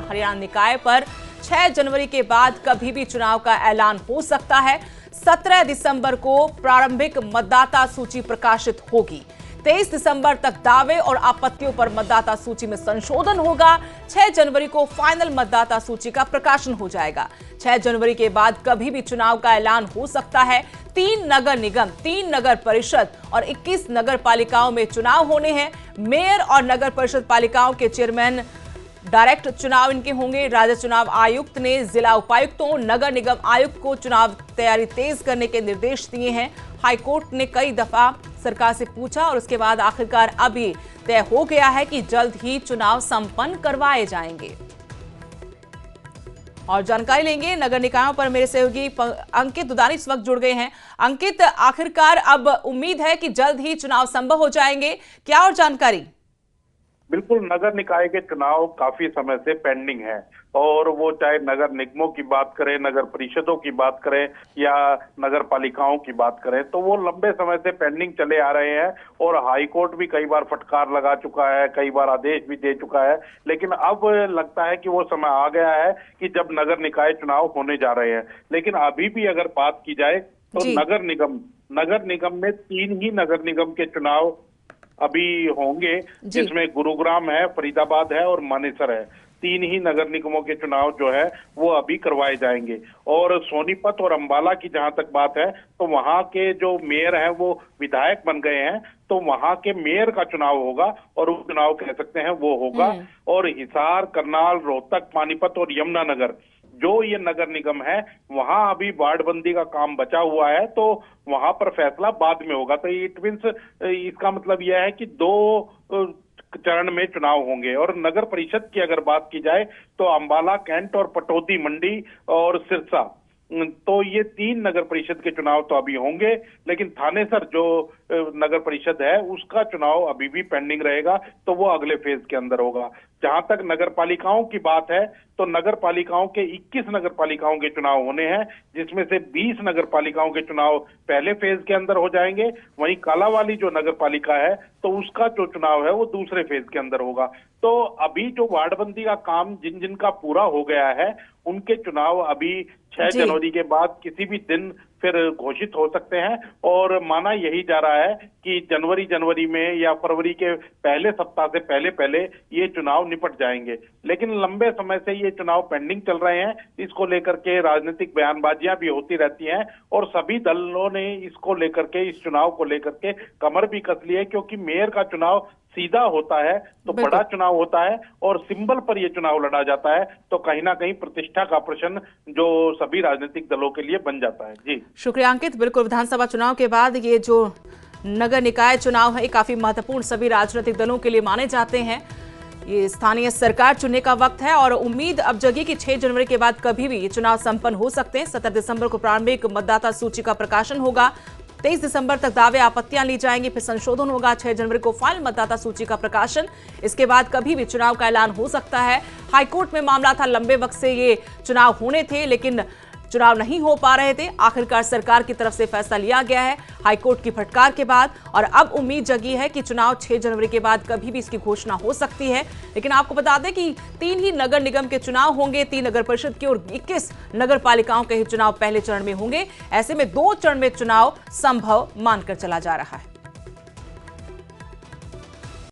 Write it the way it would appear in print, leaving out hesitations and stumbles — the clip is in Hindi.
हरियाणा निकाय पर 6 जनवरी के बाद कभी भी चुनाव का ऐलान हो सकता है। 17 दिसंबर को प्रारंभिक मतदाता सूची प्रकाशित होगी। 23 दिसंबर तक दावे और आपत्तियों पर मतदाता सूची में संशोधन होगा। 6 जनवरी को फाइनल मतदाता सूची का प्रकाशन हो जाएगा। 6 जनवरी के बाद कभी भी चुनाव का ऐलान हो सकता है। 3 नगर निगम, 3 नगर परिषद और 21 नगर पालिकाओं में चुनाव होने हैं। मेयर और नगर परिषद पालिकाओं के चेयरमैन डायरेक्ट चुनाव इनके होंगे। राज्य चुनाव आयुक्त ने जिला उपायुक्तों, नगर निगम आयुक्त को चुनाव तैयारी तेज करने के निर्देश दिए हैं। हाईकोर्ट ने कई दफा सरकार से पूछा और उसके बाद आखिरकार अभी तय हो गया है कि जल्द ही चुनाव संपन्न करवाए जाएंगे। और जानकारी लेंगे नगर निकायों पर मेरे सहयोगी अंकित दुदानी इस वक्त जुड़ गए हैं। अंकित, आखिरकार अब उम्मीद है कि जल्द ही चुनाव संभव हो जाएंगे, क्या और जानकारी? बिल्कुल, नगर निकाय के चुनाव काफी समय से पेंडिंग है और वो चाहे नगर निगमों की बात करें, नगर परिषदों की बात करें या नगर पालिकाओं की बात करें, तो वो लंबे समय से पेंडिंग चले आ रहे हैं और हाईकोर्ट भी कई बार फटकार लगा चुका है, कई बार आदेश भी दे चुका है। लेकिन अब लगता है कि वो समय आ गया है कि जब नगर निकाय चुनाव होने जा रहे हैं। लेकिन अभी भी अगर बात की जाए तो नगर निगम में 3 ही नगर निगम के चुनाव अभी होंगे, जिसमें गुरुग्राम है, फरीदाबाद है और मानेसर है। 3 ही नगर निगमों के चुनाव जो है वो अभी करवाए जाएंगे। और सोनीपत और अंबाला की जहां तक बात है तो वहां के जो मेयर हैं वो विधायक बन गए हैं, तो वहां के मेयर का चुनाव होगा और उप चुनाव कह सकते हैं वो होगा। और हिसार, करनाल, रोहतक, पानीपत और यमुनानगर जो ये नगर निगम है वहां अभी वार्डबंदी का काम बचा हुआ है, तो वहां पर फैसला बाद में होगा। तो इट मींस इसका मतलब यह है कि 2 चरण में चुनाव होंगे। और नगर परिषद की अगर बात की जाए तो अंबाला, कैंट और पटौदी, मंडी और सिरसा, तो ये 3 नगर परिषद के चुनाव तो अभी होंगे। लेकिन थानेसर जो नगर परिषद है उसका चुनाव अभी भी पेंडिंग रहेगा, तो वो अगले फेज के अंदर होगा। जहां तक नगर पालिकाओं की बात है तो नगर पालिकाओं के 21 नगर पालिकाओं के चुनाव होने हैं, जिसमें से 20 नगर पालिकाओं के चुनाव पहले फेज के अंदर हो जाएंगे। वहीं कालावाली जो नगर पालिका है तो उसका जो चुनाव है वो दूसरे फेज के अंदर होगा। तो अभी जो वार्डबंदी का काम जिन जिन का पूरा हो गया है उनके चुनाव अभी 6 जनवरी के बाद किसी भी दिन फिर घोषित हो सकते हैं। और माना यही जा रहा है कि जनवरी में या फरवरी के पहले सप्ताह से पहले ये चुनाव निपट जाएंगे। लेकिन लंबे समय से ये चुनाव पेंडिंग चल रहे हैं, इसको लेकर के राजनीतिक बयानबाजियां भी होती रहती हैं और सभी दलों ने इसको लेकर के, इस चुनाव को लेकर के कमर भी कस ली है, क्योंकि मेयर का चुनाव सीधा होता है तो बड़ा चुनाव होता है और सिंबल पर यह चुनाव लड़ा जाता है, तो कहीं ना कहीं प्रतिष्ठा का प्रश्न जो सभी राजनीतिक दलों के लिए बन जाता है। जी शुक्रिया अंकित। बिल्कुल, विधानसभा चुनाव के बाद ये जो नगर निकाय चुनाव है काफी महत्वपूर्ण सभी राजनीतिक दलों के लिए माने जाते हैं। ये स्थानीय सरकार चुनने का वक्त है और उम्मीद अब जगी कि 6 जनवरी के बाद कभी भी ये चुनाव संपन्न हो सकते हैं। 17 दिसंबर को प्रारंभिक मतदाता सूची का प्रकाशन होगा। 23 दिसंबर तक दावे आपत्तियां ली जाएंगी, फिर संशोधन होगा। 6 जनवरी को फाइनल मतदाता सूची का प्रकाशन। इसके बाद कभी भी चुनाव का ऐलान हो सकता है। हाईकोर्ट में मामला था, लंबे वक्त से ये चुनाव होने थे लेकिन चुनाव नहीं हो पा रहे थे। आखिरकार सरकार की तरफ से फैसला लिया गया है हाईकोर्ट की फटकार के बाद और अब उम्मीद जगी है कि चुनाव 6 जनवरी के बाद कभी भी इसकी घोषणा हो सकती है। लेकिन आपको बता दें कि 3 ही नगर निगम के चुनाव होंगे, 3 नगर परिषद के और 21 नगर पालिकाओं के ही चुनाव पहले चरण में होंगे। ऐसे में 2 चरण में चुनाव संभव मानकर चला जा रहा है।